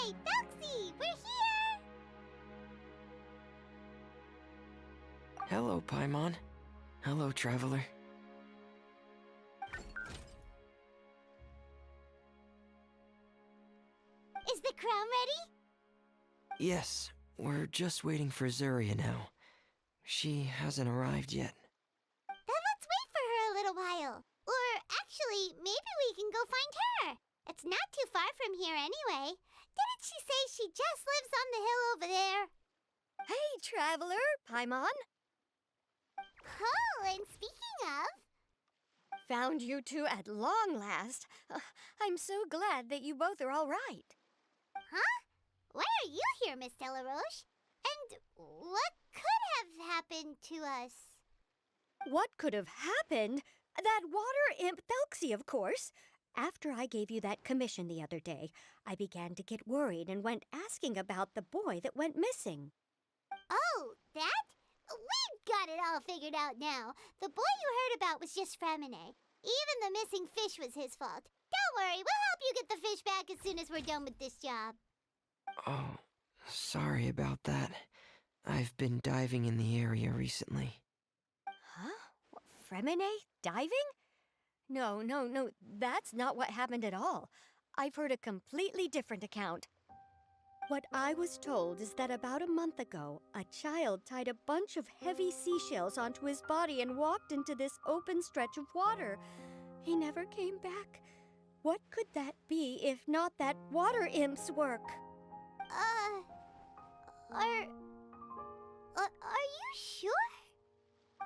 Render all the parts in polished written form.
Hey, Thelxie, we're here! Hello, Paimon. Hello, Traveler. Is the crown ready? Yes, we're just waiting for Zuria now. She hasn't arrived yet. Then let's wait for her a little while. Or actually, maybe we can go find her. It's not too far from here anyway. Didn't she say she just lives on the hill over there? Hey, Traveler, Paimon. Oh, and speaking of... Found you two at long last. I'm so glad that you both are all right. Huh? Why are you here, Miss Delaroche? And what could have happened to us? What could have happened? That water imp Thelxie, of course. After I gave you that commission the other day, I began to get worried and went asking about the boy that went missing. Oh, that? We've got it all figured out now. The boy you heard about was just freminet. Even the missing fish was his fault. Don't worry, we'll help you get the fish back as soon as we're done with this job. Oh, sorry about that. I've been diving in the area recently. Huh? What, freminet? Diving? No, that's not what happened at all. I've heard a completely different account. What I was told is that about a month ago, a child tied a bunch of heavy seashells onto his body and walked into this open stretch of water. He never came back. What could that be if not that water imp's work? Are you sure?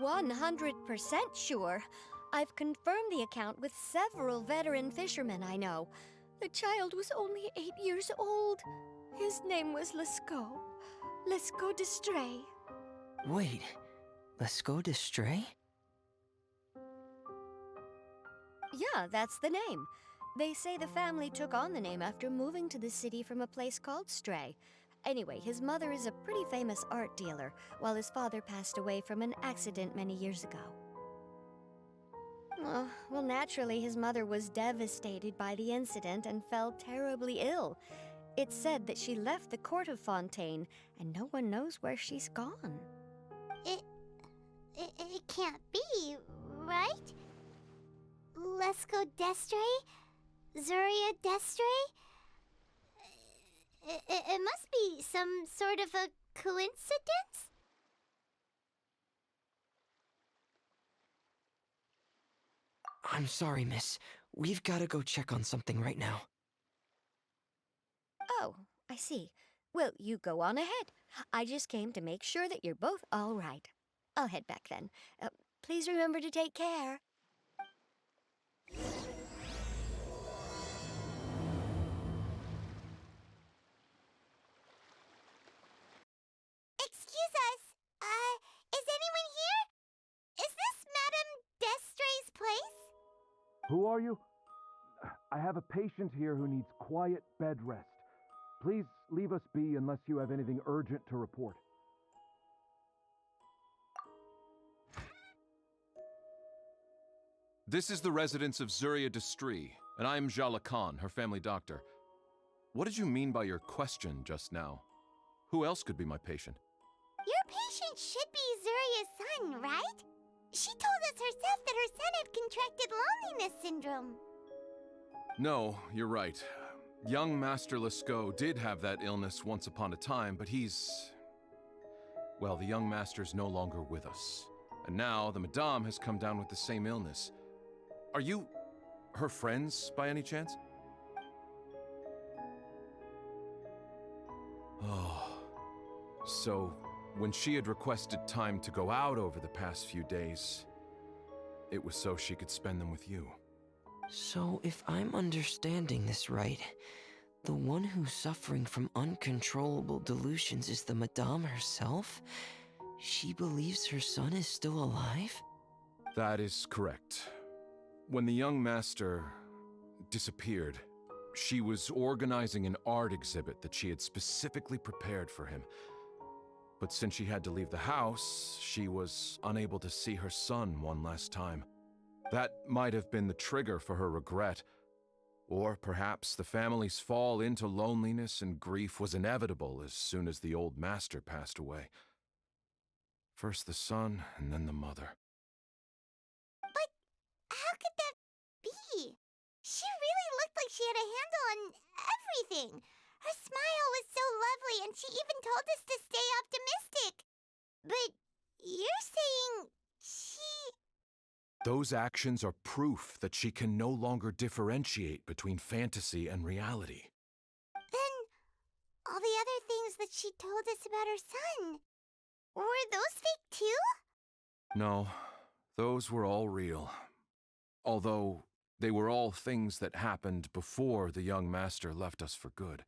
100% sure. I've confirmed the account with several veteran fishermen I know. The child was only 8 years old. His name was Lescaut. Lescaut d'Estray. Wait, Lescaut d'Estray? Yeah, that's the name. They say the family took on the name after moving to the city from a place called Stray. Anyway, his mother is a pretty famous art dealer, while his father passed away from an accident many years ago. Well, naturally, his mother was devastated by the incident and fell terribly ill. It's said that she left the court of Fontaine, and no one knows where she's gone. It can't be, right? Lescaut d'Estray? Zuria d'Estray? It must be some sort of a coincidence? I'm sorry, miss. We've got to go check on something right now. Oh, I see. Well, you go on ahead. I just came to make sure that you're both all right. I'll head back then. Please remember to take care. Excuse us. Is anyone here? Is this Madame d'Estray's place? Who are you? I have a patient here who needs quiet bed rest. Please leave us be unless you have anything urgent to report. This is the residence of Zuria d'Estray, and I'm Jala Khan, her family doctor. What did you mean by your question just now? Who else could be my patient? Your patient should be Zuria's son, right? She told us herself that her son had contracted loneliness syndrome. No, you're right. Young Master Lescaut did have that illness once upon a time, but well, the young master's no longer with us. And now the Madame has come down with the same illness. Are you her friends, by any chance? Oh, so when she had requested time to go out over the past few days, it was so she could spend them with you. So, if I'm understanding this right, the one who's suffering from uncontrollable delusions is the Madame herself? She believes her son is still alive? That is correct. When the young master disappeared, she was organizing an art exhibit that she had specifically prepared for him. But since she had to leave the house, she was unable to see her son one last time. That might have been the trigger for her regret. Or perhaps the family's fall into loneliness and grief was inevitable as soon as the old master passed away. First the son, and then the mother. But how could that be? She really looked like she had a handle on everything. Her smile was so lovely, and she even told us to stay optimistic. But you're saying she... Those actions are proof that she can no longer differentiate between fantasy and reality. Then all the other things that she told us about her son, were those fake too? No, those were all real. Although they were all things that happened before the young master left us for good.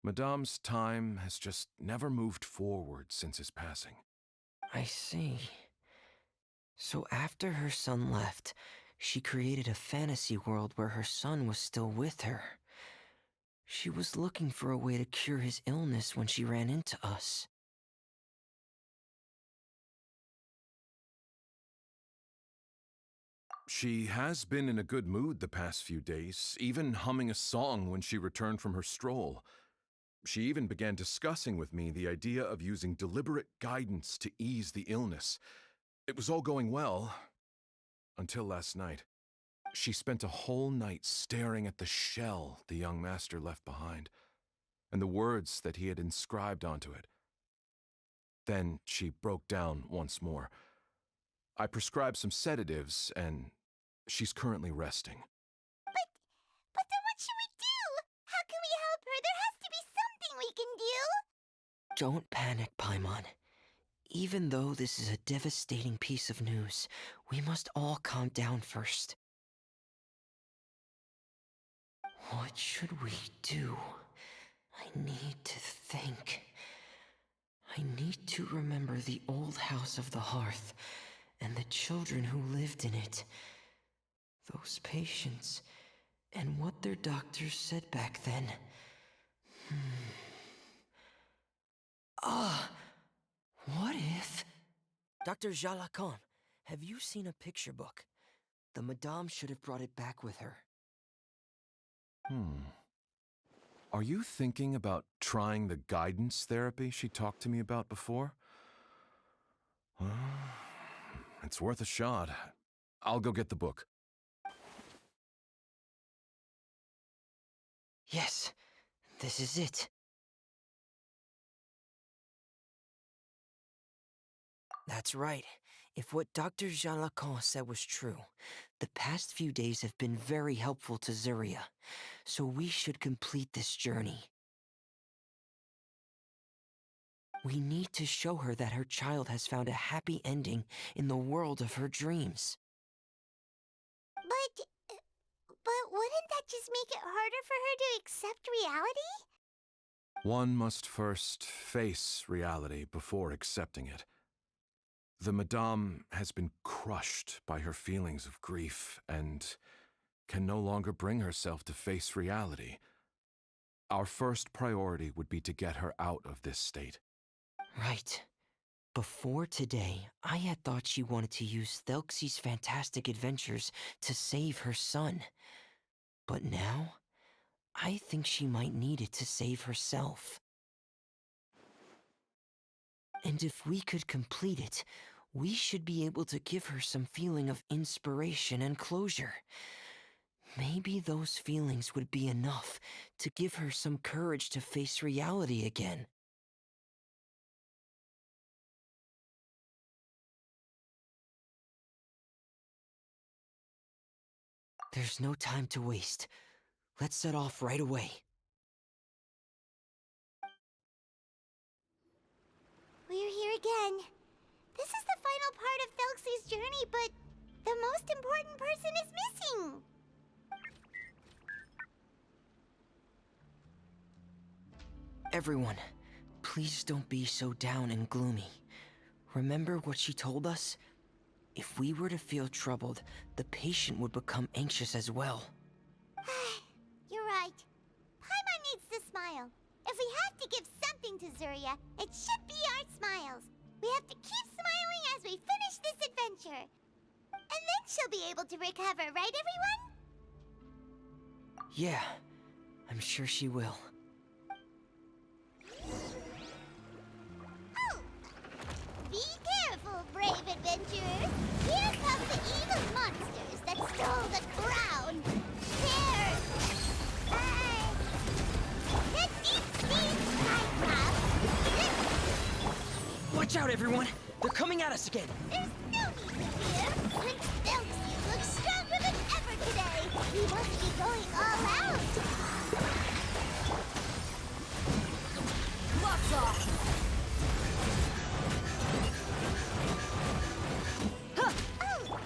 Madame's time has just never moved forward since his passing. I see. So after her son left, she created a fantasy world where her son was still with her. She was looking for a way to cure his illness when she ran into us. She has been in a good mood the past few days, even humming a song when she returned from her stroll. She even began discussing with me the idea of using deliberate guidance to ease the illness. It was all going well, until last night. She spent a whole night staring at the shell the young master left behind, and the words that he had inscribed onto it. Then she broke down once more. I prescribed some sedatives, and she's currently resting. But then what should we do? How can we help her? There has to be something we can do. Don't panic, Paimon. Even though this is a devastating piece of news, we must all calm down first. What should we do? I need to think. I need to remember the old house of the hearth and the children who lived in it. Those patients, and what their doctors said back then. What if... Dr. Jalacon, have you seen a picture book? The Madame should have brought it back with her. Are you thinking about trying the guidance therapy she talked to me about before? Well, it's worth a shot. I'll go get the book. Yes, this is it. That's right. If what Dr. Jalacon said was true, the past few days have been very helpful to Zuria, so we should complete this journey. We need to show her that her child has found a happy ending in the world of her dreams. But wouldn't that just make it harder for her to accept reality? One must first face reality before accepting it. The Madame has been crushed by her feelings of grief and can no longer bring herself to face reality. Our first priority would be to get her out of this state. Right. Before today, I had thought she wanted to use Thelxie's fantastic adventures to save her son. But now, I think she might need it to save herself. And if we could complete it, we should be able to give her some feeling of inspiration and closure. Maybe those feelings would be enough to give her some courage to face reality again. There's no time to waste. Let's set off right away. We're here again. This is the final part of Thelxie's journey, but the most important person is missing. Everyone, please don't be so down and gloomy. Remember what she told us? If we were to feel troubled, the patient would become anxious as well. You're right. Paimon needs to smile. If we have to give something to Zuria, it should be our smiles. We have to keep smiling as we finish this adventure. And then she'll be able to recover, right everyone? Yeah, I'm sure she will. Oh! Be careful, brave adventurers! Here come the evil monsters that stole the crown! They're... the deep-sea skycraft! Watch out, everyone! They're coming at us again! There's no need to fear! Prince Thelxie looks stronger than ever today! He must be going all out! Lots off! Oh,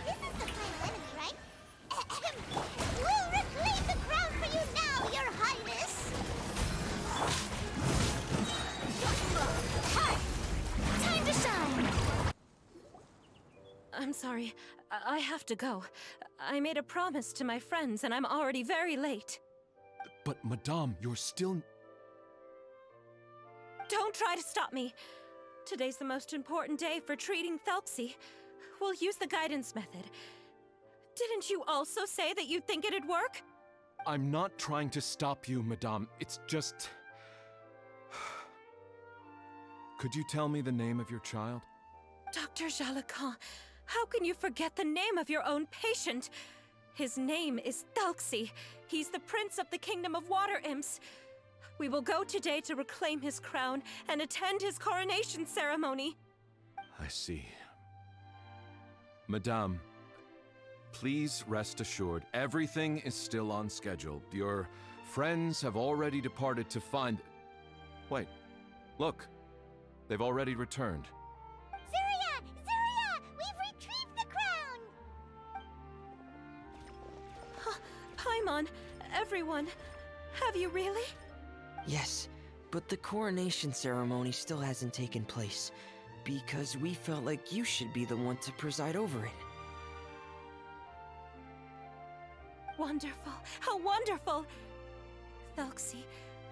this is the final enemy, right? Ahem. We'll reclaim the crown for you now, Your Highness! Hi! Time to shine! I'm sorry. I have to go. I made a promise to my friends, and I'm already very late. But, Madame, you're still... Don't try to stop me. Today's the most important day for treating Thelxie. We'll use the guidance method. Didn't you also say that you'd think it'd work? I'm not trying to stop you, Madame. It's just... Could you tell me the name of your child? Dr. Jalacan, how can you forget the name of your own patient? His name is Thelxie. He's the prince of the kingdom of water imps. We will go today to reclaim his crown and attend his coronation ceremony. I see. Madame, please rest assured, everything is still on schedule. Your friends have already departed to find... Wait, look. They've already returned. Zuria! Zuria! We've retrieved the crown! Paimon, everyone, have you really? Yes, but the coronation ceremony still hasn't taken place, because we felt like you should be the one to preside over it. Wonderful, how wonderful! Thelxie,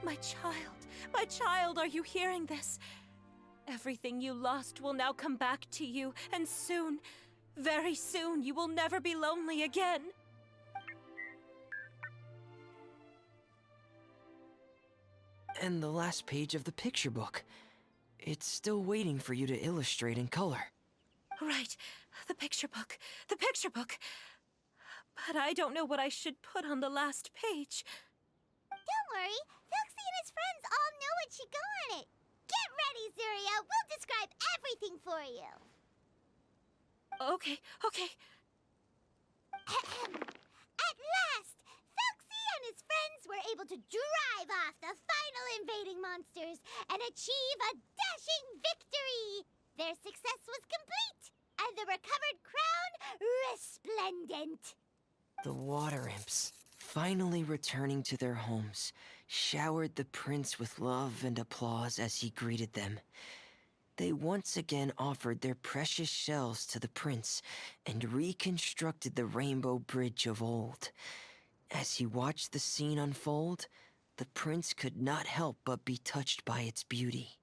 my child, are you hearing this? Everything you lost will now come back to you, and soon, very soon, you will never be lonely again. And the last page of the picture book. It's still waiting for you to illustrate in color. Right, the picture book. But I don't know what I should put on the last page. Don't worry, Thelxie and his friends all know what should go on it. Get ready, Zuria! We'll describe everything for you. Okay. At last, Thelxie and his friends were able to drive off the final invading monsters and achieve a dashing victory. Their success was complete, and the recovered crown resplendent. The water imps, finally returning to their homes, showered the prince with love and applause as he greeted them. They once again offered their precious shells to the prince and reconstructed the rainbow bridge of old. As he watched the scene unfold, the prince could not help but be touched by its beauty.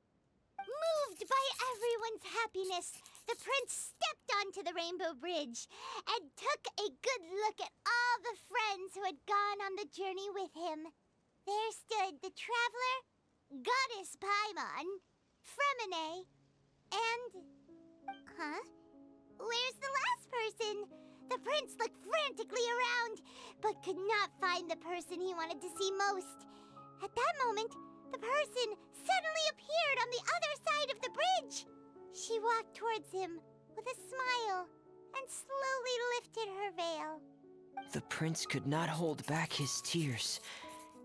Moved by everyone's happiness, the prince stepped onto the rainbow bridge and took a good look at all the friends who had gone on the journey with him. There stood the traveler, Goddess Paimon, Freminet, and... Where's the last person? The prince looked frantically around, but could not find the person he wanted to see most. At that moment, the person suddenly appeared on the other side of the bridge. She walked towards him with a smile and slowly lifted her veil. The prince could not hold back his tears.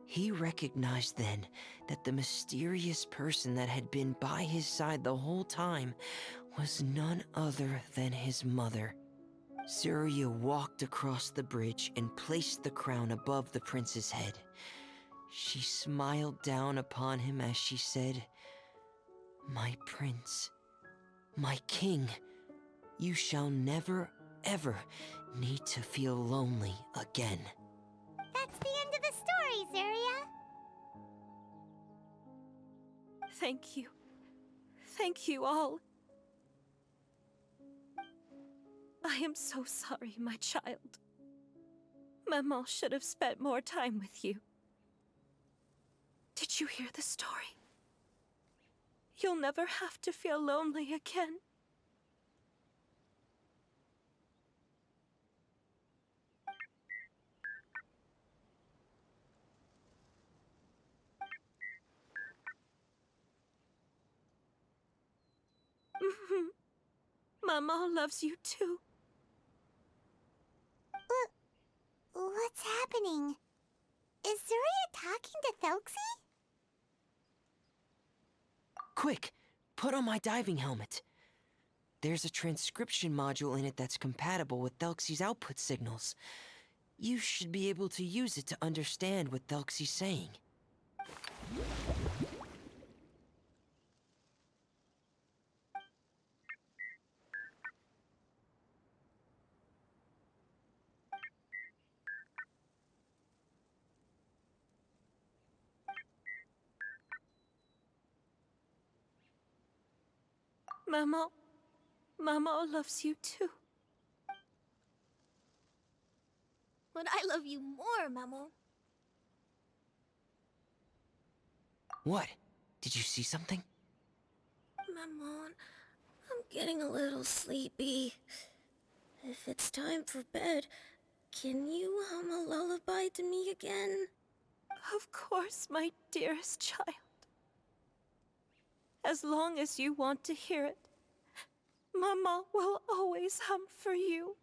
He recognized then that the mysterious person that had been by his side the whole time was none other than his mother. Zuria walked across the bridge and placed the crown above the prince's head. She smiled down upon him as she said, "My prince, my king, you shall never, ever need to feel lonely again." That's the end of the story, Zuria. Thank you. Thank you all. I am so sorry, my child. Maman should have spent more time with you. Did you hear the story? You'll never have to feel lonely again. Maman loves you too. What's happening? Is Zuria talking to Thelxie? Quick, put on my diving helmet. There's a transcription module in it that's compatible with Thelxie's output signals. You should be able to use it to understand what Thelxie's saying. Maman loves you too. But I love you more, Maman. What? Did you see something? Maman, I'm getting a little sleepy. If it's time for bed, can you hum a lullaby to me again? Of course, my dearest child. As long as you want to hear it, Mama will always hum for you.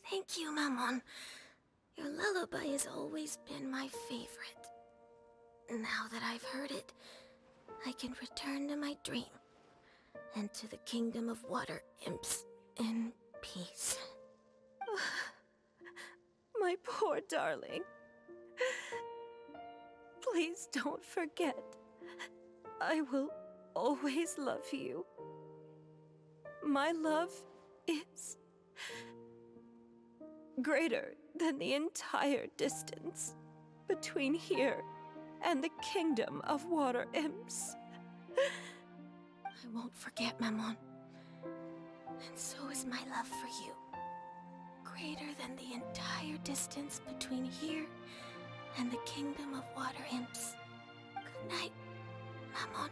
Thank you, Maman. Your lullaby has always been my favorite. Now that I've heard it, I can return to my dream and to the kingdom of water imps in peace. My poor darling. Please don't forget. I will always love you. My love is greater than the entire distance between here and the kingdom of water imps. I won't forget, Maman. And so is my love for you. Greater than the entire distance between here and the kingdom of water imps. Good night, Maman.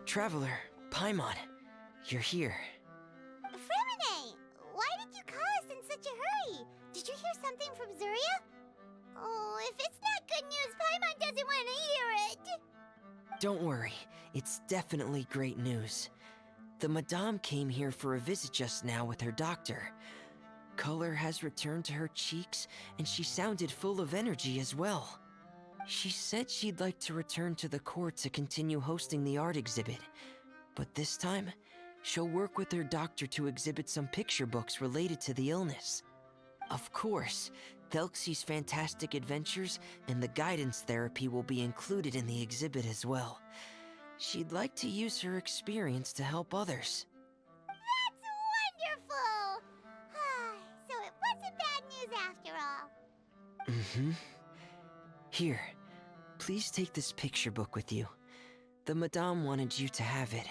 Traveler, Paimon, you're here. Freminet! Why did you call us in such a hurry? Did you hear something from Zuria? Oh, if it's not good news, Paimon doesn't want to hear it! Don't worry, it's definitely great news. The Madame came here for a visit just now with her doctor. Color has returned to her cheeks, and she sounded full of energy as well. She said she'd like to return to the court to continue hosting the art exhibit. But this time, she'll work with her doctor to exhibit some picture books related to the illness. Of course, Thelxie's fantastic adventures and the guidance therapy will be included in the exhibit as well. She'd like to use her experience to help others. That's wonderful! So it wasn't bad news after all. Mm-hmm. Here, please take this picture book with you. The Madame wanted you to have it.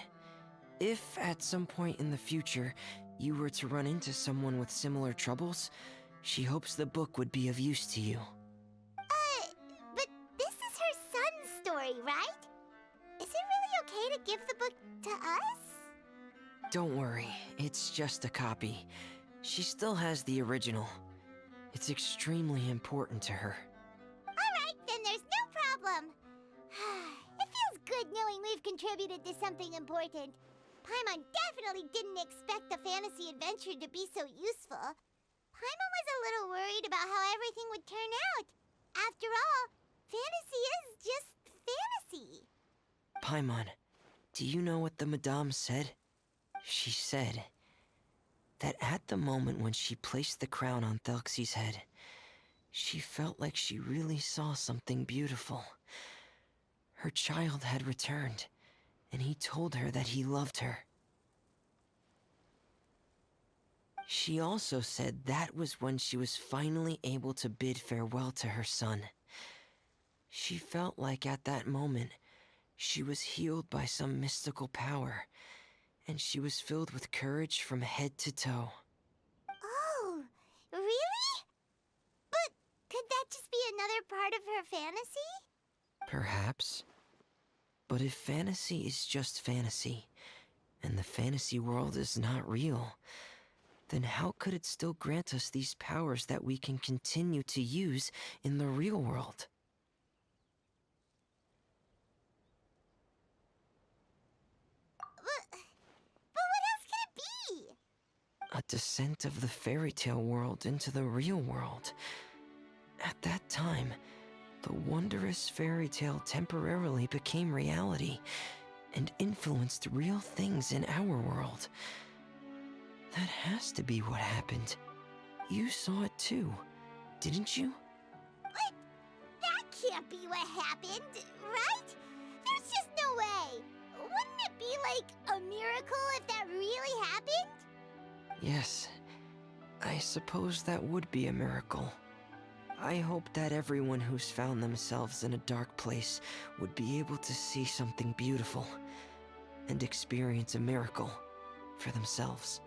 If, at some point in the future, you were to run into someone with similar troubles, she hopes the book would be of use to you. But this is her son's story, right? Is it really okay to give the book to us? Don't worry, it's just a copy. She still has the original. It's extremely important to her. Alright, then there's no problem. It feels good knowing we've contributed to something important. Paimon definitely didn't expect the fantasy adventure to be so useful. Paimon was a little worried about how everything would turn out. After all, fantasy is just fantasy. Paimon, do you know what the Madame said? She said that at the moment when she placed the crown on Thelxie's head, she felt like she really saw something beautiful. Her child had returned, and he told her that he loved her. She also said that was when she was finally able to bid farewell to her son. She felt like at that moment, she was healed by some mystical power, and she was filled with courage from head to toe. Oh, really? But could that just be another part of her fantasy? Perhaps. But if fantasy is just fantasy, and the fantasy world is not real, then how could it still grant us these powers that we can continue to use in the real world? But what else could it be? A descent of the fairy tale world into the real world. At that time, the wondrous fairy tale temporarily became reality and influenced real things in our world. That has to be what happened. You saw it too, didn't you? But that can't be what happened, right? There's just no way. Wouldn't it be like a miracle if that really happened? Yes, I suppose that would be a miracle. I hope that everyone who's found themselves in a dark place would be able to see something beautiful and experience a miracle for themselves.